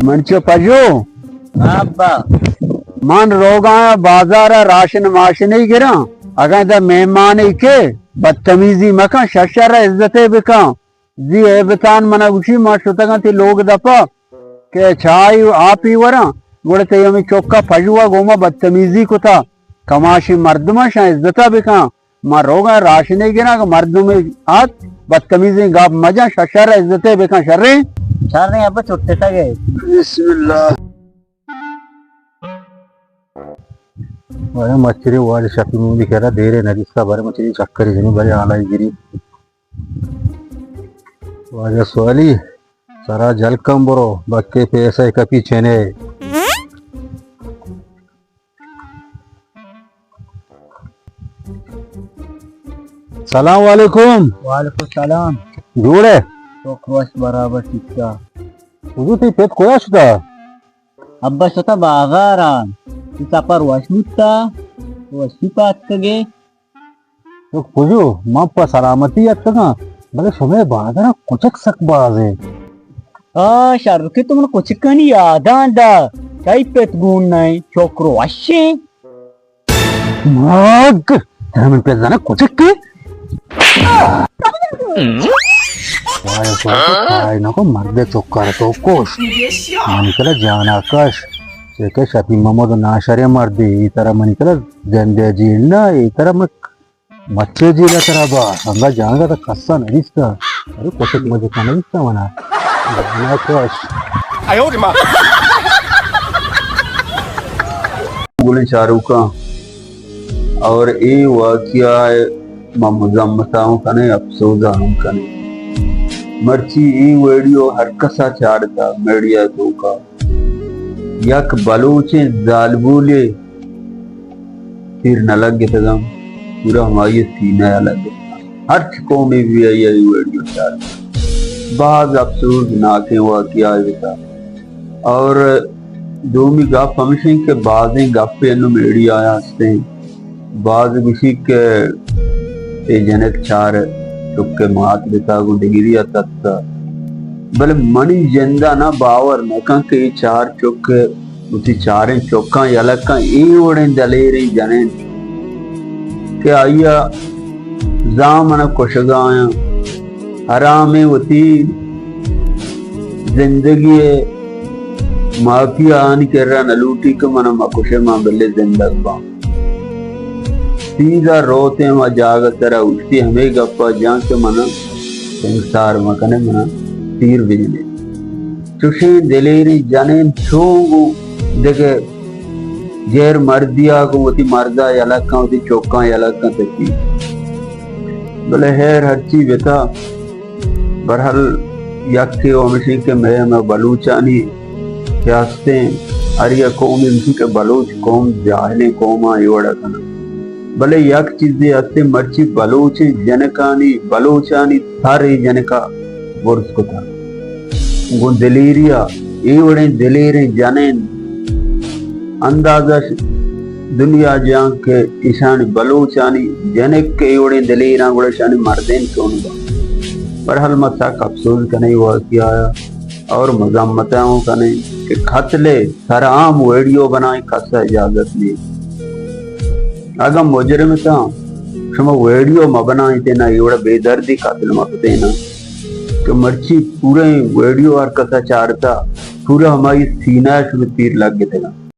मंचो पजो अब्बा मन रोगा बाजार राशन माशन ही गिरा अगर द मेहमान के बदतमीजी मका शशर इज्जते बिका जी ए बतान मना उसी माशुतगा ती लोग दपा के चाय आप ही वरा गुड़ते यमी चौका फजुआ गोमा बदतमीजी को था कमाशी मर्दमा शा इज्जता बिका मा रोगा राशन ही गिरा मर्दमे आत बदतमीजी गाप मजा शशर इज्जते बिका शर्रे सर ने अब्बा छुट्टे सा गए बिस्मिल्लाह अरे मछली वाले शॉपिंग में दिख रहा दे रहे ना इसका बारे मछली चक्कर जनी बड़े आलाई गिरी वाले सोली सारा जल कम बरो बक्के पैसा का पीछे ने सलाम वालेकुम वालेकुम सलाम जोड़े तो क्रॉस बराबर टिक्का उदू ती पेट कोया सुदा अब्बा स्वतः बागारा तिचा पर वशमुत्ता वशिपात कगे तो पुजो माप सलामती अत्तगा भले समय बादरा कुचक सकबाज है आ शारुखे तुम्हाला कोचिकनी याद आंदा काही पेट गुण नाही छोकरो वाशे मग termin पे जाना कुचक के वाले काय नको मर्दे चोक्कार तो कोश मनिकला जाना आकाश के शॉपिंग ममोद नाशरे मर्दे ಈ ತರ ಮನಿಕಲ ಜಂಡೆ ಜೀಲ್ನ ಈ ತರ मच्छे जीला तरह बा हंगा जांगा तो कस्सा नहीं इसका अरे कोशिश मुझे खाना इसका मना ना कोश गुल शाहरुख और ये वाकिया मुजम्मताओं का नहीं अफसोस का नहीं मर्ची ये वीडियो हर कसा चाड़ता मीडिया तो का यक बलोचे जालबूले फिर न लग गया पूरा हमारी सीना अलग हर कौम में भी यही वीडियो चाड़ता बाज अफसोस ना के वाकिया था और दोमी गप हमेशा के बाजें गप्पे मीडिया आया हंसते हैं बाज किसी के जनक चार चुके मात देता को डिग्री तत्ता बल मनी जिंदा ना बावर न के चार चुके उसी चारें चौका अलग का ये उड़े दलेरे जने के आइया जामन कुशगाया हरामे होती जिंदगी माफिया आन कर रहा नलूटी के मन मकुशे मां बल्ले जिंदग बा सीधा रोते वहां जागत तरह उठती हमें गप्पा जहाँ के मना संसार मकने मना तीर बिजले चुशी दिलेरी जाने छोगु देखे जेर मर्दिया को वती मर्दा अलग का वती चौका अलग का तकी बोले हेर हर चीज बेटा बरहल यक्के ओमशी के मैं बलूचानी क्यास्ते अरिया कौम इनकी के बलूच कौम जाहले कौमा योड़ा कना भले यक चीजें आते मर्ची बलोचे जनकानी बलोचानी थारे जनका वर्ष को था गो दिलेरिया एवड़े दिलेरे जाने अंदाजा दुनिया जान के ईशानी बलोचानी जनक के एवड़े दिलेरा गुड़े शानी मर्देन कौन बा पर हल मसा अफसोस का नहीं हुआ किया और मजम्मताओं का नहीं कि खतले सारा आम वीडियो बनाए कसा इजाजत ली अगर मुजरिम था क्षमा वीडियो म बनाए थे ना एवढा बेदर्दी कातिल मकते ना कि मर्ची पूरे वीडियो और कसा चारता पूरा हमारी सीना में तीर लग गए थे ना